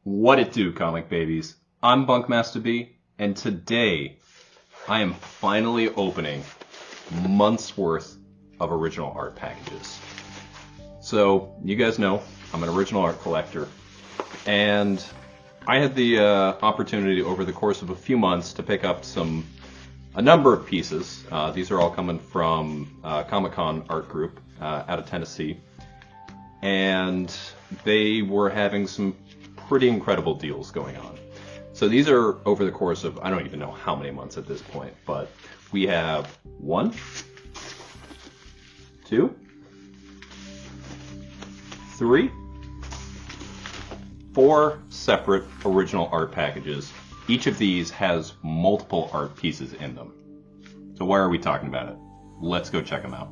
What it do, comic babies? I'm Bunkmaster B, and today I am finally opening months worth of original art packages. So, you guys know, I'm an original art collector, and I had the opportunity over the course of a few months to pick up a number of pieces. These are all coming from Comic-Con art group out of Tennessee, and they were having some pretty incredible deals going on. So these are over the course of, I don't even know how many months at this point, but we have 1, 2, 3, 4 separate original art packages. Each of these has multiple art pieces in them. So why are we talking about it? Let's go check them out.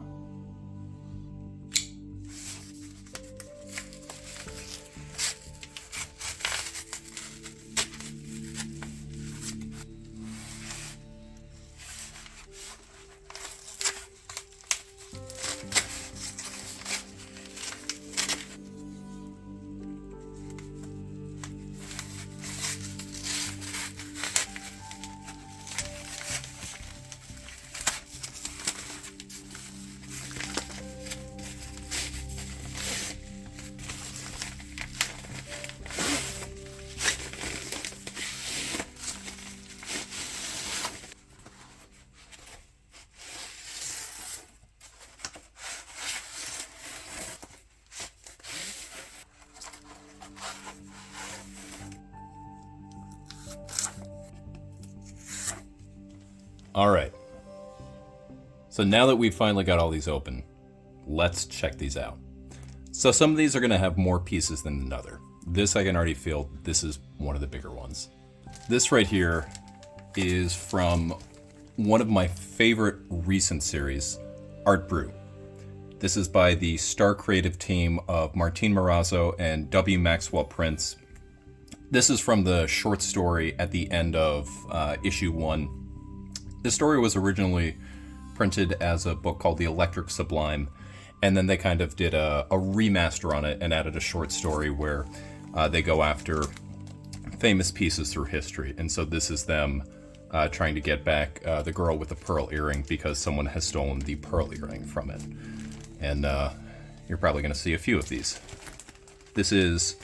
All right. So now that we've finally got all these open, let's check these out. So some of these are going to have more pieces than another. This I can already feel this is one of the bigger ones. This right here is from one of my favorite recent series, Art Brew. This is by the star creative team of Martin Morazzo and W. Maxwell Prince. This is from the short story at the end of issue 1. This story was originally printed as a book called The Electric Sublime, and then they kind of did a remaster on it and added a short story where they go after famous pieces through history. And so this is them trying to get back the girl with the pearl earring because someone has stolen the pearl earring from it. And you're probably going to see a few of these. This is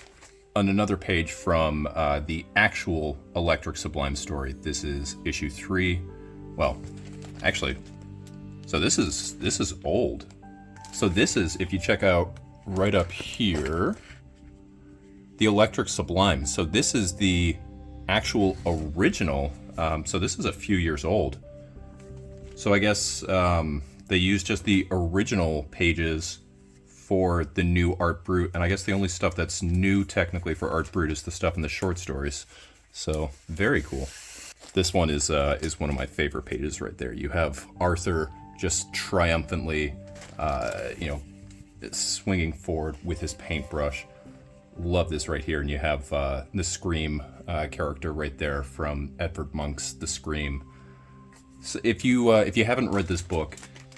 on another page from the actual Electric Sublime story. This is issue 3. Well, actually, so this is old. So this is, if you check out right up here, the Electric Sublime. So this is the actual original. So this is a few years old. So I guess they used just the original pages for the new Art Brut, and I guess the only stuff that's new technically for Art Brut is the stuff in the short stories. So very cool. This one is one of my favorite pages right there. You have Arthur just triumphantly, swinging forward with his paintbrush. Love this right here. And you have the Scream character right there from Edvard Munch's The Scream. So if you haven't read this book,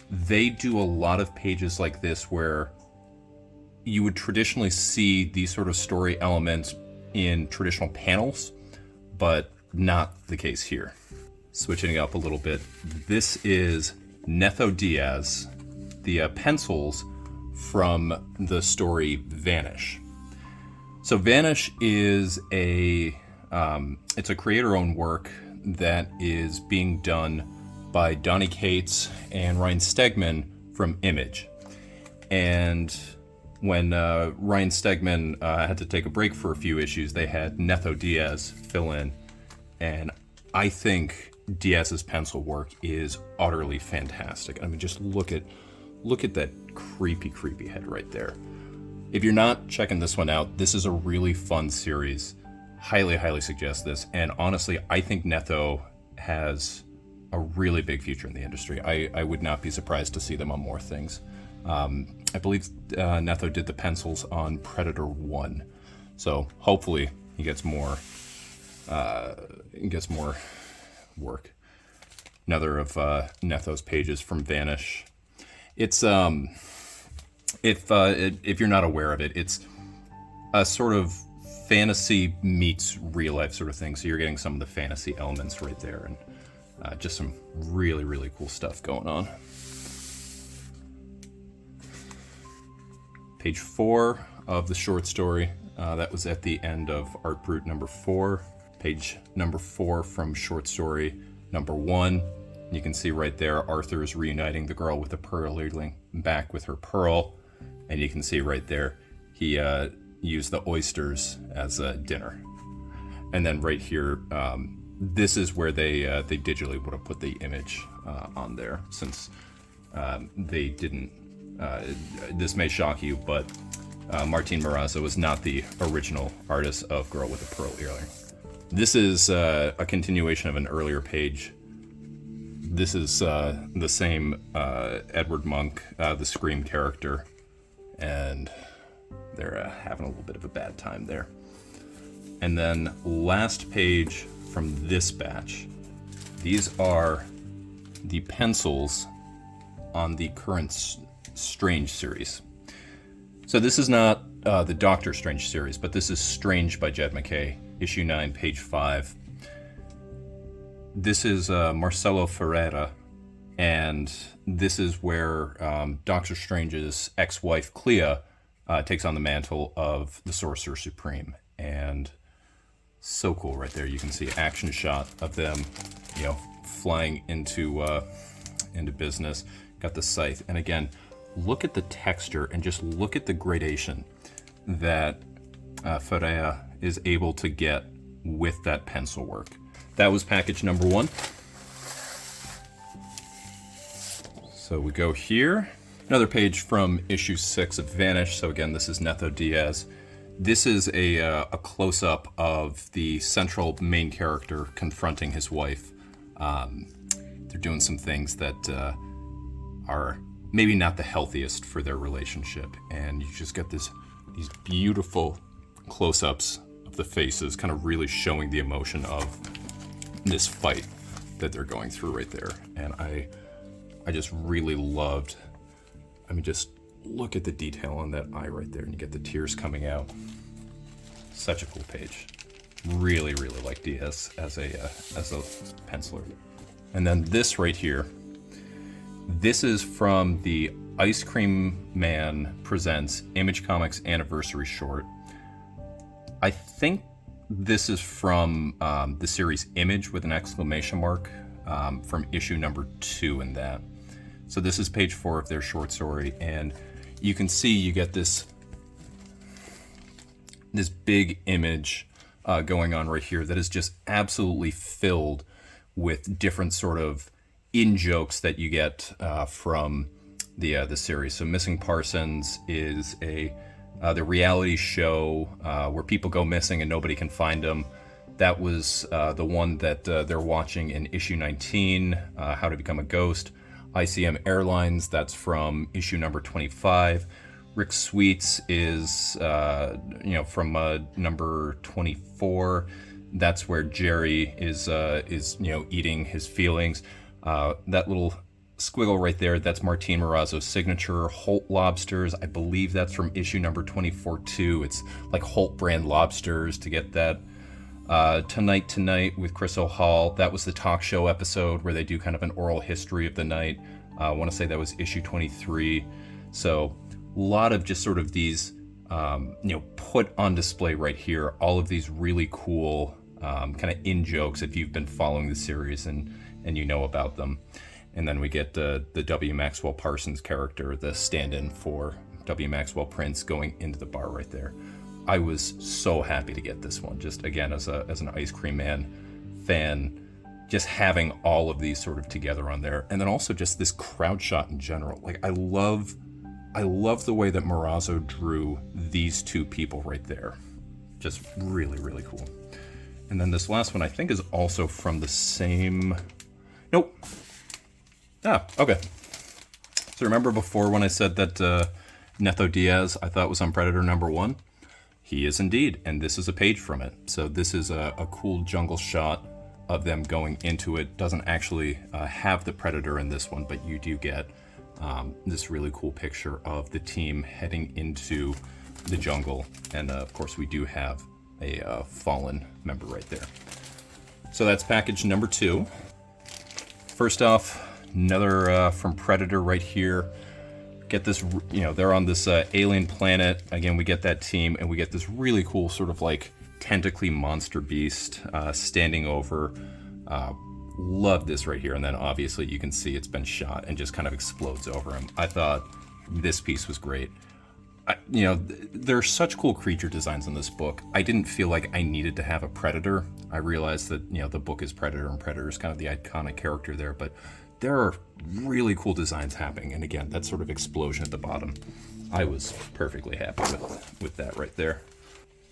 they do a lot of pages like this where you would traditionally see these sort of story elements in traditional panels, but not the case here. Switching it up a little bit, this is Netho Diaz, the pencils from the story Vanish. So Vanish is it's a creator-owned work that is being done by Donny Cates and Ryan Stegman from Image. And when Ryan Stegman had to take a break for a few issues, they had Netho Diaz fill in. And I think Diaz's pencil work is utterly fantastic. I mean, just look at that creepy head right there. If you're not checking this one out, this is a really fun series. Highly suggest this. And honestly, I think Netho has a really big future in the industry. I would not be surprised to see them on more things. I believe Netho did the pencils on Predator 1. So hopefully he gets more work. Another of Netho's pages from Vanish. It's if you're not aware of it, it's a sort of fantasy meets real life sort of thing. So you're getting some of the fantasy elements right there, and just some really, really cool stuff going on. Page 4 of the short story. That was at the end of Art Brut number 4. Page number 4 from short story number 1. You can see right there, Arthur is reuniting the girl with the pearl earring back with her pearl. And you can see right there, he used the oysters as a dinner. And then right here, this is where they digitally would have put the image on there, since they didn't. This may shock you, but Martin Morazzo is not the original artist of Girl with a Pearl Earring. This is a continuation of an earlier page. This is the same Edward Monk, the Scream character, and they're having a little bit of a bad time there. And then last page from this batch. These are the pencils on the current Strange series. So this is not the Doctor Strange series, but this is Strange by Jed MacKay, issue 9, page 5. This is Marcelo Ferreira, and this is where Doctor Strange's ex-wife Clea takes on the mantle of the Sorcerer Supreme. And so cool right there. You can see action shot of them, you know, flying into business. Got the scythe, and again, look at the texture and just look at the gradation that Ferreira is able to get with that pencil work. That was package number 1. So we go here. Another page from issue 6 of Vanish. So again, this is Netho Diaz. This is a close-up of the central main character confronting his wife. They're doing some things that are maybe not the healthiest for their relationship, and you just get these beautiful close-ups of the faces, kind of really showing the emotion of this fight that they're going through right there. And I just really loved, I mean, just look at the detail on that eye right there, and you get the tears coming out. Such a cool page. Really, really like Diaz as a penciler. And then this right here, this is from the Ice Cream Man Presents Image Comics Anniversary Short. I think this is from the series Image with an exclamation mark from issue number 2 in that. So this is page 4 of their short story, and you can see you get this big image going on right here that is just absolutely filled with different sort of in-jokes that you get from the series. So Missing Parsons is the reality show where people go missing and nobody can find them. That was the one that they're watching in issue 19, How to Become a Ghost. ICM Airlines, that's from issue number 25. Rick Sweets is from number 24. That's where Jerry is eating his feelings. That little squiggle right there, that's Martin Morazzo's signature. Holt Lobsters, I believe that's from issue number 24 too. It's like Holt brand lobsters to get that. Tonight with Chris O'Hall, that was the talk show episode where they do kind of an oral history of the night. I want to say that was issue 23. So a lot of just sort of these, put on display right here. All of these really cool kind of in-jokes if you've been following the series and you know about them. And then we get the W. Maxwell Parsons character, the stand-in for W. Maxwell Prince, going into the bar right there. I was so happy to get this one, just again as an Ice Cream Man fan, just having all of these sort of together on there. And then also just this crowd shot in general. Like I love the way that Morazzo drew these two people right there. Just really, really cool. And then this last one I think is also from the same... Nope. Ah, okay. So remember before when I said that Netho Diaz I thought was on Predator number 1? He is indeed, and this is a page from it. So this is a cool jungle shot of them going into it. Doesn't actually have the Predator in this one, but you do get this really cool picture of the team heading into the jungle. And of course we do have a fallen member right there. So that's package number 2. First off, another from Predator right here. Get this, they're on this alien planet. Again, we get that team, and we get this really cool sort of like tentacly monster beast standing over. Love this right here. And then obviously you can see it's been shot and just kind of explodes over him. I thought this piece was great. There are such cool creature designs in this book. I didn't feel like I needed to have a Predator. I realized that, the book is Predator, and Predator is kind of the iconic character there, but there are really cool designs happening. And again, that sort of explosion at the bottom, I was perfectly happy with that right there.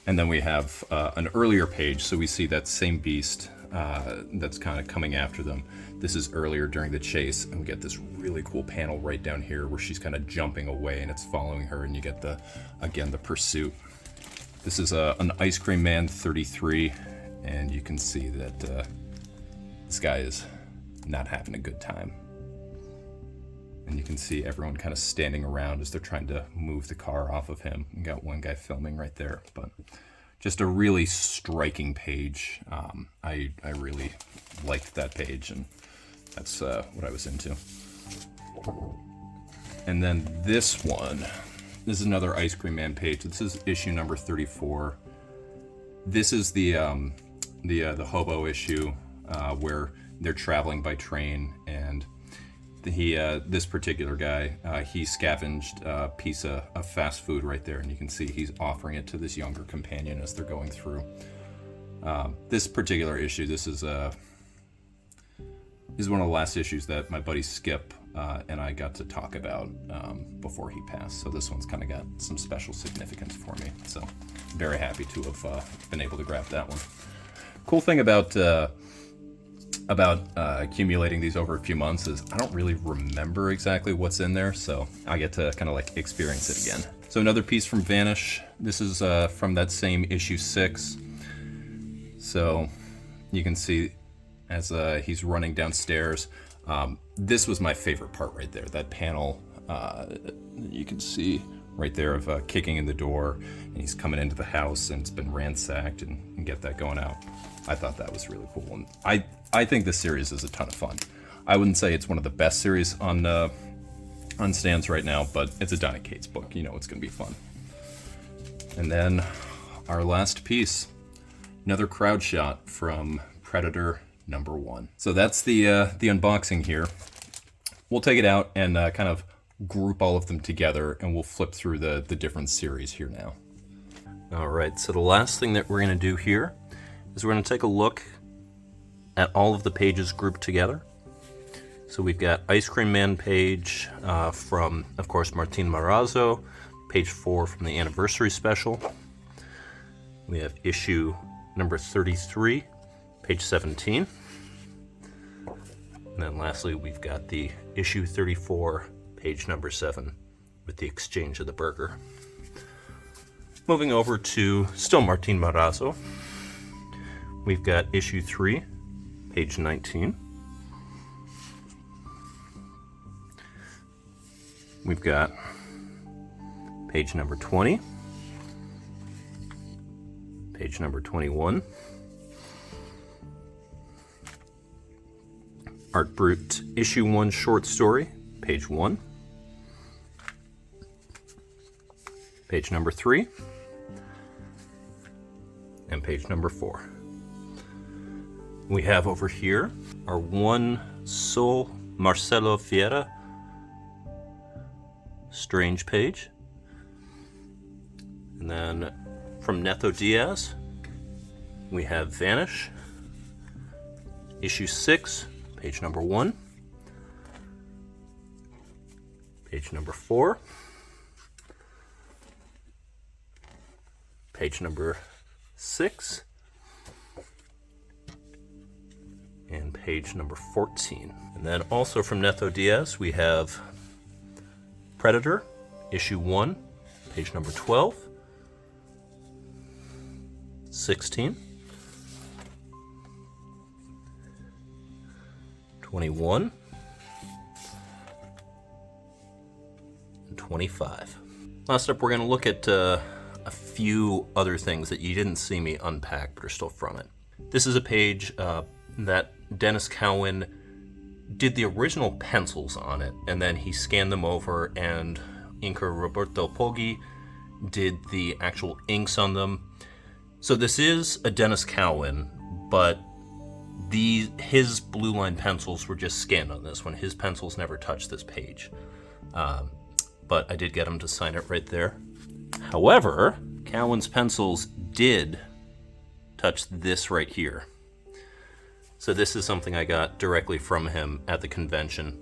And then we have an earlier page, so we see that same beast that's kind of coming after them. This is earlier during the chase, and we get this really cool panel right down here where she's kind of jumping away and it's following her, and you get the pursuit. This is an Ice Cream Man 33, and you can see that this guy is not having a good time. And you can see everyone kind of standing around as they're trying to move the car off of him. You got one guy filming right there, but just a really striking page. I really liked that page, and that's what I was into. And then this one, this is another Ice Cream Man page. This is issue number 34. This is the hobo issue where they're traveling by train, and this particular guy, he scavenged a piece of fast food right there, and you can see he's offering it to this younger companion as they're going through. This particular issue, this is one of the last issues that my buddy Skip and I got to talk about before he passed. So this one's kind of got some special significance for me. So very happy to have been able to grab that one. Cool thing about accumulating these over a few months is I don't really remember exactly what's in there, so I get to kind of like experience it again. So another piece from Vanish. This is from that same issue 6. So you can see as he's running downstairs. This was my favorite part right there. That panel you can see right there of kicking in the door, and he's coming into the house and it's been ransacked, and get that going out. I thought that was really cool, and I think this series is a ton of fun. I wouldn't say it's one of the best series on stands right now, but it's a Donny Cates book. It's going to be fun. And then our last piece, another crowd shot from Predator number 1. So that's the unboxing here. We'll take it out and kind of group all of them together, and we'll flip through the different series here now. All right, so the last thing that we're going to do here is we're going to take a look at all of the pages grouped together. So we've got Ice Cream Man page from, of course, Martin Morazzo, page 4 from the anniversary special. We have issue number 33, page 17. And then lastly, we've got the issue 34, page number 7, with the exchange of the burger. Moving over to still Martin Morazzo, we've got issue 3, page 19. We've got page number 20, page number 21, Art Brut issue 1 short story, page 1, page number 3, and page number 4. We have over here our one Sol Marcelo Fiera Strange page. And then from Neto Diaz, we have Vanish, issue 6, page number 1, page number 4, page number 6, and page number 14. And then also from Neto Diaz, we have Predator, issue 1, page number 12, 16, 21, and 25. Last up, we're going to look at a few other things that you didn't see me unpack but are still from it. This is a page that Dennis Cowan did the original pencils on it, and then he scanned them over, and inker Roberto Poggi did the actual inks on them. So this is a Dennis Cowan, but his blue line pencils were just scanned on this one. His pencils never touched this page. But I did get him to sign it right there. However, Cowan's pencils did touch this right here. So this is something I got directly from him at the convention.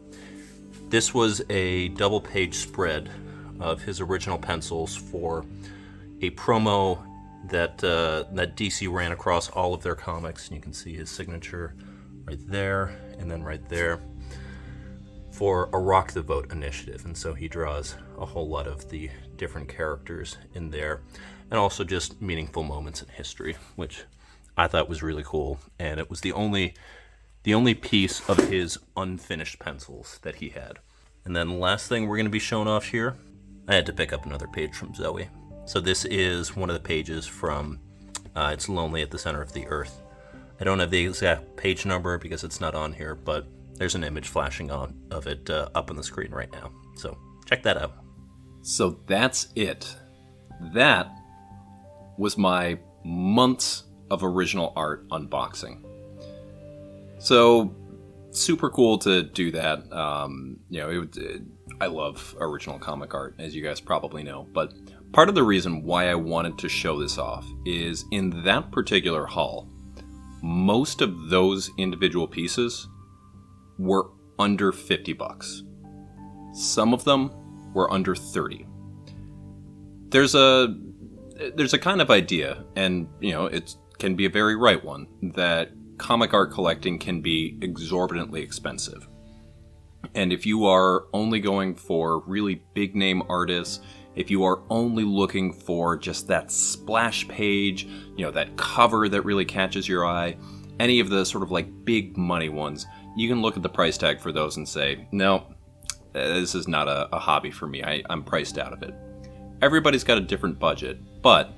This was a double page spread of his original pencils for a promo that DC ran across all of their comics. And you can see his signature right there and then right there for a Rock the Vote initiative. And so he draws a whole lot of the different characters in there, and also just meaningful moments in history, which I thought was really cool. And it was the only piece of his unfinished pencils that he had. And then last thing we're going to be showing off here, I had to pick up another page from Zoe. So this is one of the pages from It's Lonely at the Center of the Earth. I don't have the exact page number because it's not on here, but there's an image flashing on of it up on the screen right now. So check that out. So that's it. That was my months of original art unboxing. So super cool to do that. I love original comic art, as you guys probably know. But part of the reason why I wanted to show this off is in that particular haul, most of those individual pieces were under $50. Some of them were under 30. There's a kind of idea, and it can be a very right one, that comic art collecting can be exorbitantly expensive. And if you are only going for really big name artists, if you are only looking for just that splash page, that cover that really catches your eye, any of the sort of like big money ones, you can look at the price tag for those and say, no, this is not a hobby for me. I'm priced out of it. Everybody's got a different budget, but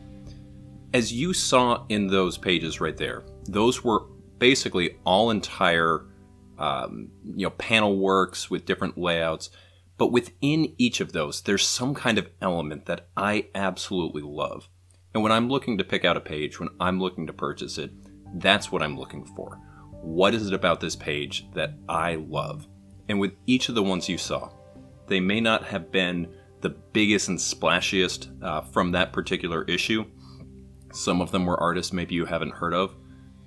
as you saw in those pages right there, those were basically all entire panel works with different layouts. But within each of those, there's some kind of element that I absolutely love. And when I'm looking to pick out a page, when I'm looking to purchase it, that's what I'm looking for. What is it about this page that I love? And with each of the ones you saw, they may not have been the biggest and splashiest from that particular issue. Some of them were artists maybe you haven't heard of,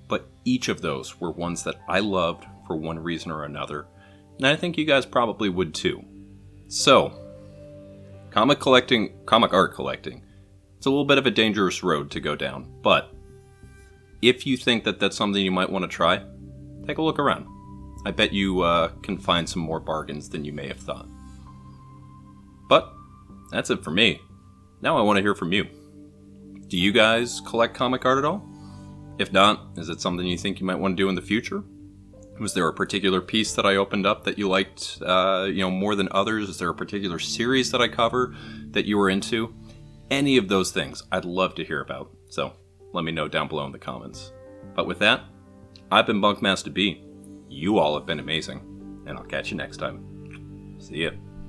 but each of those were ones that I loved for one reason or another, and I think you guys probably would too. So, comic art collecting, it's a little bit of a dangerous road to go down, but if you think that that's something you might want to try, take a look around. I bet you can find some more bargains than you may have thought. But that's it for me. Now I want to hear from you. Do you guys collect comic art at all? If not, is it something you think you might want to do in the future? Was there a particular piece that I opened up that you liked more than others? Is there a particular series that I cover that you were into? Any of those things I'd love to hear about. So let me know down below in the comments. But with that, I've been Bunkmaster B. You all have been amazing, and I'll catch you next time. See ya.